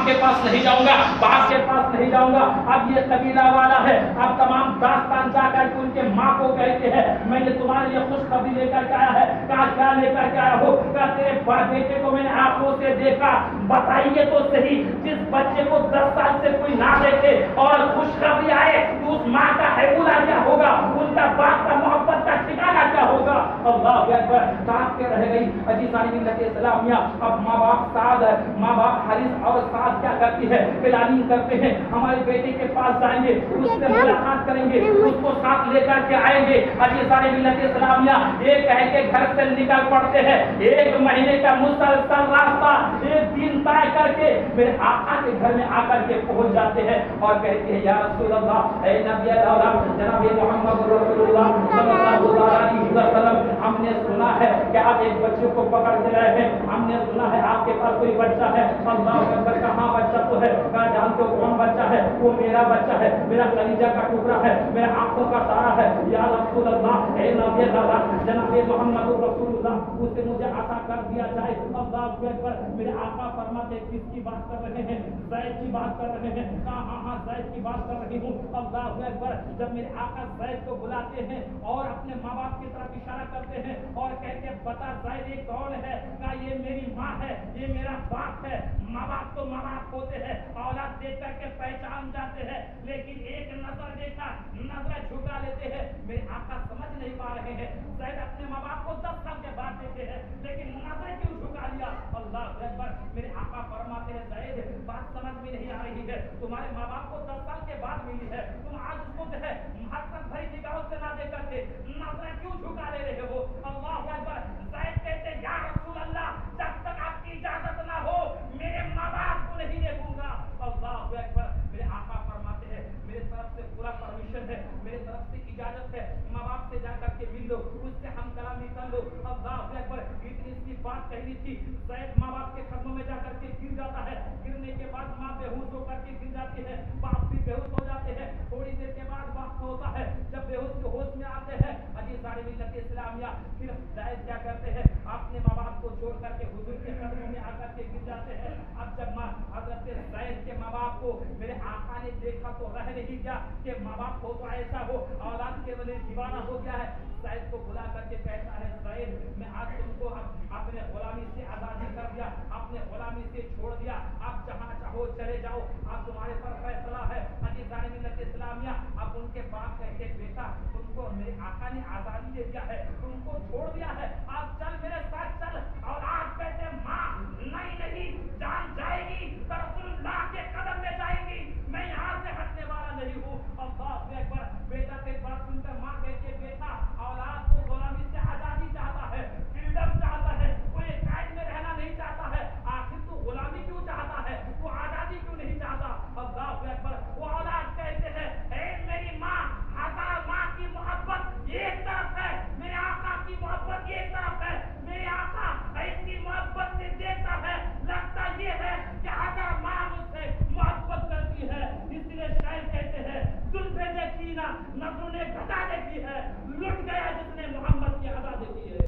کے پاس نہیں جاؤں گا، باپ کے پاس نہیں جاؤں گا۔ اب یہ قبیلہ والا ہے، اب تمام داستان جا کر کے ان کے ماں کو کہتے ہیں میں نے تمہارے لیے خوشخبری لے کر کے آیا ہے۔ کہا کیا لے کر کے آیا ہو؟ کہا تیرے بیٹے کو میں نے آنکھوں سے دیکھا، بتائیے تو صحیح جس بچے کو 10 سال سے کوئی نہ دیکھے اور خوشخبری آئے تو اس ماں کا حیبولہ کیا ہوگا، ان کا باپ کا محبت کا ٹھکانہ کیا ہوگا؟ اللہ اکبر، تاپ کے رہ گئی عزیزان ملت اسلامیہ۔ اب ماں باپ سعد ہے، ماں باپ حارث اور سعد کیا کرتی ہے، پلاننگ کرتے ہیں ہمارے بیٹے کے پاس جائیں گے، اس سے ملاقات کریں گے، اس کو ساتھ لے کر کے آئیں گے۔ عزیزان ملت اسلامیہ یہ کہہ کے گھر سے نکل پڑتے ہیں، 1 مہینے کا مسلسل راستہ ایک دن طے کر کے میرے آقا کے گھر میں آ کر کے پہنچ جاتے ہیں اور کہتے ہیں یا رسول اللہ، اے نبی اللہ جناب محمد رسول اللہ صلی اللہ علیہ وسلم، ہم نے سنا ہے کہ آپ ایک بچے کو پکڑ کے لائے ہیں، ہم نے سنا ہے آپ کے پاس کوئی بچہ ہے۔ اللہ اکبر، کہاں بچہ تو ہے؟ کہا جانتے ہو کون بچہ ہے؟ وہ میرا بچہ ہے، میرا کلیجہ کا ٹکڑا ہے، میرا آنکھوں کا تارا ہے۔ یا رسول اللہ، اے نبی اللہ جناب محمد رسول اللہ، اسے مجھے عطا کر دیا جائے۔ اللہ اکبر، میرے آقا فرماتے کس کی بات کر رہے ہیں؟ زید کی بات کر رہے ہیں؟ کہا ہاں ہاں زید کی بات کر رہی ہوں۔ اللہ اکبر، جب میرے آقا زید کو بلاتے ہیں اور اپنے ماں باپ کی طرف اشارہ کرتے ہیں اور کہتے ہیں بتا زید یہ کون ہے؟ کہا یہ میری ماں ہے، یہ میرا باپ ہے۔ ماں باپ تو ماں باپ ہوتے ہیں، اولاد دیکھ کر کے پہچان جاتے ہیں، لیکن ایک نظر دیکھا نظر جھکا لیتے ہیں۔ میرے آقا سمجھ نہیں پا رہے ہیں زید اپنے ماں باپ کو 10 سال کے بعد دیکھتے ہیں، لیکن نظر کیوں جھکا لیا؟ اللہ اکبر، میرے آقا فرماتے ہیں زید بات سمجھ میں نہیں آ رہی ہے، تمہارے ماں باپ کو 10 سال کے بعد ملی ہے، تم آج اس کو جو ہے حسرت بھری نگاہوں سے نہ دیکھ کر کے نظر کیوں جھکا لے رہے ہو؟ اللہ اکبر، زید کہتے یا رسول اللہ جب تک آپ کی اجازت نہ ہو میرے ماں باپ کو نہیں دیکھوں گا۔ اللہ اکبر، میرے آقا فرماتے ہیں میرے طرف سے پورا پرمیشن ہے، میرے طرف سے اجازت ہے، ماں باپ سے جا کر کے مل لو، اس سے ہم کلامی کر لو۔ اللہ اکبر، اتنی سی بات کہنی تھی، زید ماں باپ کے قدموں میں جا کر کے گر جاتا ہے، گرنے کے بعد ماں بے ہوش ہو کر کے گر جاتی ہے، باپ بھی بے ہوش ہو جاتے ہیں، تھوڑی دیر کے بعد وقت ہوتا ہے جب بے ہوش کے ہوش میں آتے ہیں۔ عزیزان ملت اسلامیہ، پھر زید کیا کرتے ہیں اپنے ماں باپ کو چھوڑ کر کے حضور کے قدموں میں آ کر کے گر جاتے ہیں۔ اب جب حضرت زید کے ماں باپ کو میرے آقا نے دیکھا تو رہ نہیں گیا کہ ماں باپ کو تو ایسا ہو اولاد کے لیے دیوانہ ہو گیا ہے۔ زید کو بلا کر کے کہتا ہے زید میں آج تم کو اپنے غلامی سے آزادی کر دیا، اپنے غلامی سے چھوڑ دیا، آپ جہاں چاہو چلے جاؤ، آپ تمہارے پر فیصلہ ہے۔ عزیزان ملت اسلامیہ، اب ان کے باپ کہتے بیٹا تم کو میرے آقا نے آزادی دے دیا ہے، تم کو چھوڑ دیا ہے، آپ چل میرے ساتھ چل،